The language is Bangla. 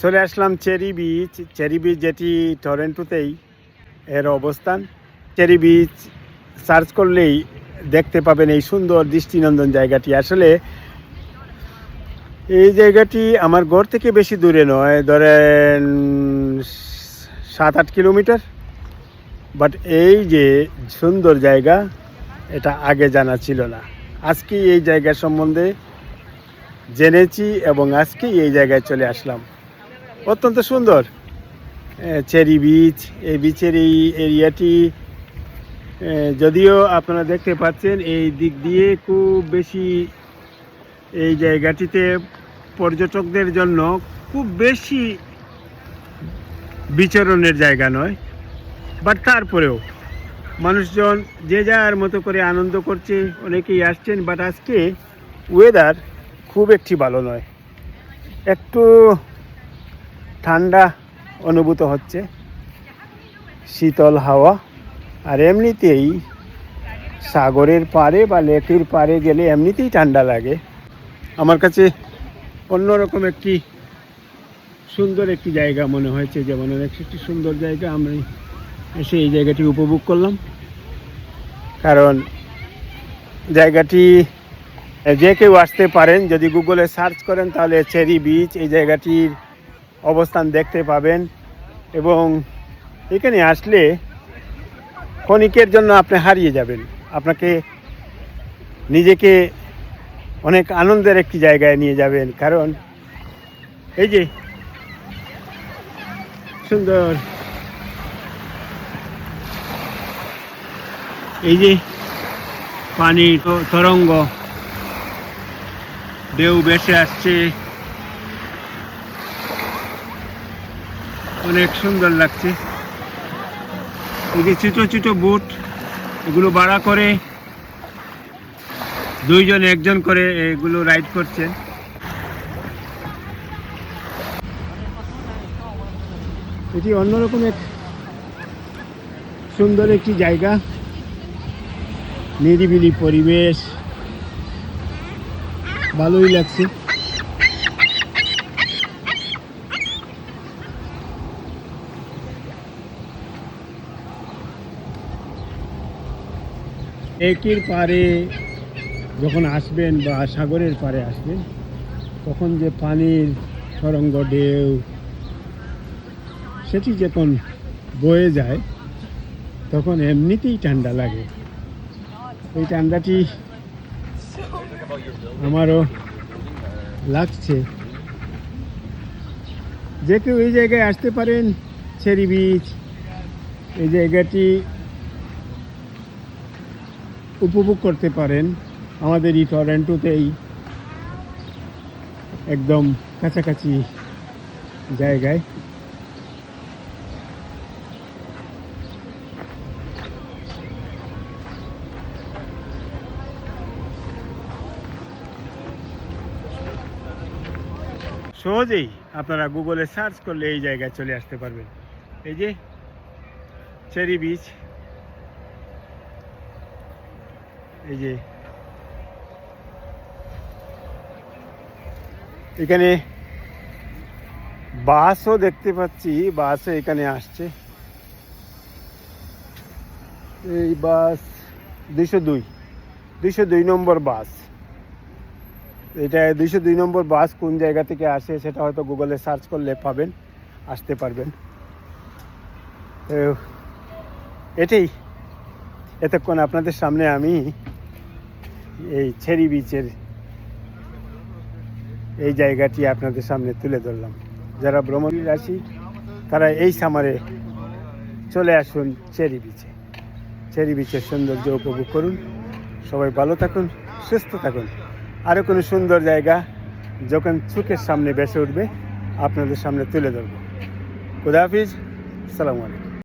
চলে আসলাম চেরি বিচ। চেরি বিচ যেটি টরন্টোতেই এর অবস্থান। চেরি বিচ সার্চ করলেই দেখতে পাবেন এই সুন্দর দৃষ্টিনন্দন জায়গাটি। আসলে এই জায়গাটি আমার ঘর থেকে বেশি দূরে নয়, ধরেন 7-8 কিলোমিটার। বাট এই যে সুন্দর জায়গা, এটা আগে জানা ছিল না। আজকে এই জায়গা সম্বন্ধে জেনেছি এবং আজকেই এই জায়গায় চলে আসলাম। অত্যন্ত সুন্দর চেরি বিচ। এই বিচের এই এরিয়াটি যদিও আপনারা দেখতে পাচ্ছেন এই দিক দিয়ে খুব বেশি এই জায়গাটিতে পর্যটকদের জন্য খুব বেশি বিচরণের জায়গা নয়। বাট তারপরেও মানুষজন যে যার মতো করে আনন্দ করছে, অনেকেই আসছেন। বাট আজকে ওয়েদার খুব একটি ভালো নয়, একটু ঠান্ডা অনুভূত হচ্ছে, শীতল হাওয়া। আর এমনিতেই সাগরের পাড়ে বা লেকের পাড়ে গেলে এমনিতেই ঠান্ডা লাগে। আমার কাছে অন্যরকম একটি সুন্দর একটি জায়গা মনে হয়েছে, যেমন একটি সুন্দর জায়গা। আমি এসে এই জায়গাটি উপভোগ করলাম, কারণ জায়গাটি যে কেউ আসতে পারেন। যদি গুগলে সার্চ করেন তাহলে চেরি বিচ এই জায়গাটির অবস্থান দেখতে পাবেন। এবং এখানে আসলে ক্ষণিকের জন্য আপনি হারিয়ে যাবেন। আপনাকে নিজেকে অনেক আনন্দের একটি জায়গায় নিয়ে যাবেন, কারণ এই যে সুন্দর এই যে পানি তরঙ্গ ঢেউ ভেসে আসছে, অনেক সুন্দর লাগছে। এই যে ছোটো ছোটো বোট, এগুলো ভাড়া করে দুইজন একজন করে এগুলো রাইড করছেন। এটি অন্যরকম এক সুন্দর একটি জায়গা, নিরিবিলি পরিবেশ, ভালোই লাগছে। লেকের পাড়ে যখন আসবেন বা সাগরের পাড়ে আসবেন, তখন যে পানির তরঙ্গ ঢেউ সেটি যখন বয়ে যায়, তখন এমনিতেই ঠান্ডা লাগে। এই ঠান্ডাটি আমারও লাগছে। যে কেউ এই জায়গায় আসতে পারেন, চেরি বিচ এই জায়গাটি উপভোগ করতে পারেন। আমাদের এই টরন্টোতেই একদম কাছাকাছি জায়গায়। সহজেই আপনারা গুগলে সার্চ করলে এই জায়গায় চলে আসতে পারবেন। এই যে চেরি বিচ, এই যে এখানে বাসও দেখতে পাচ্ছি, বাসও এখানে আসছে। এই বাস 202 নম্বর বাস। এটা 202 নম্বর বাস কোন জায়গা থেকে আসে সেটা হয়তো গুগলে সার্চ করলে পাবেন, আসতে পারবেন। এটাই এতক্ষণ আপনাদের সামনে আমি এই চেরি বিচের এই জায়গাটি আপনাদের সামনে তুলে ধরলাম। যারা ভ্রমণে আসি তারা এই সামারে চলে আসুন চেরি বিচে। চেরি বিচের সৌন্দর্য উপভোগ করুন। সবাই ভালো থাকুন, সুস্থ থাকুন। আরও কোনো সুন্দর জায়গা যখন চোখের সামনে ভেসে উঠবে আপনাদের সামনে তুলে ধরব। খুদা হাফিজ, আসসালামু আলাইকুম।